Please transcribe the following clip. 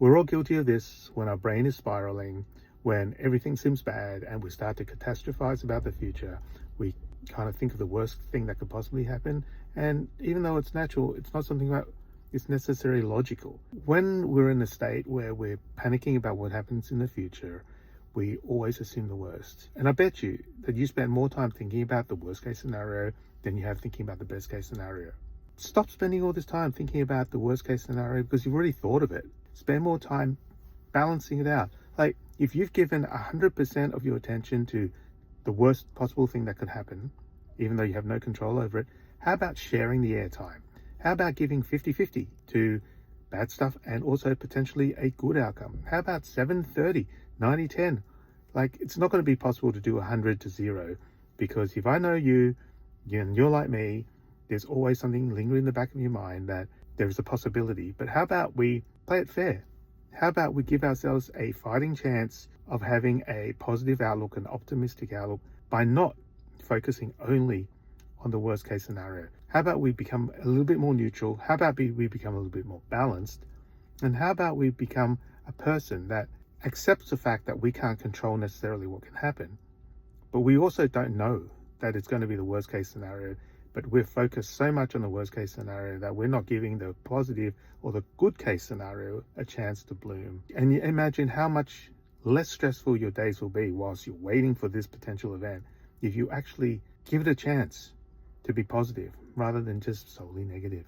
We're all guilty of this when our brain is spiraling, when everything seems bad and we start to catastrophize about the future. We kind of think of the worst thing that could possibly happen. And even though it's natural, it's not something that is necessarily logical. When we're in a state where we're panicking about what happens in the future, we always assume the worst. And I bet you that you spend more time thinking about the worst case scenario than you have thinking about the best case scenario. Stop spending all this time thinking about the worst case scenario because you've already thought of it. Spend more time balancing it out. Like, if you've given 100% of your attention to the worst possible thing that could happen, even though you have no control over it, how about sharing the airtime? How about giving 50-50 to bad stuff and also potentially a good outcome? How about 7-30, 90-10? Like, it's not going to be possible to do 100 to 0, because if I know you and you're like me, there's always something lingering in the back of your mind that there is a possibility. But how about we play it fair? How about we give ourselves a fighting chance of having a positive outlook, an optimistic outlook, by not focusing only on the worst case scenario? How about we become a little bit more neutral? How about we become a little bit more balanced? And how about we become a person that accepts the fact that we can't control necessarily what can happen, but we also don't know that it's going to be the worst case scenario, but we're focused so much on the worst case scenario that we're not giving the positive or the good case scenario a chance to bloom. And you imagine how much less stressful your days will be whilst you're waiting for this potential event if you actually give it a chance to be positive rather than just solely negative.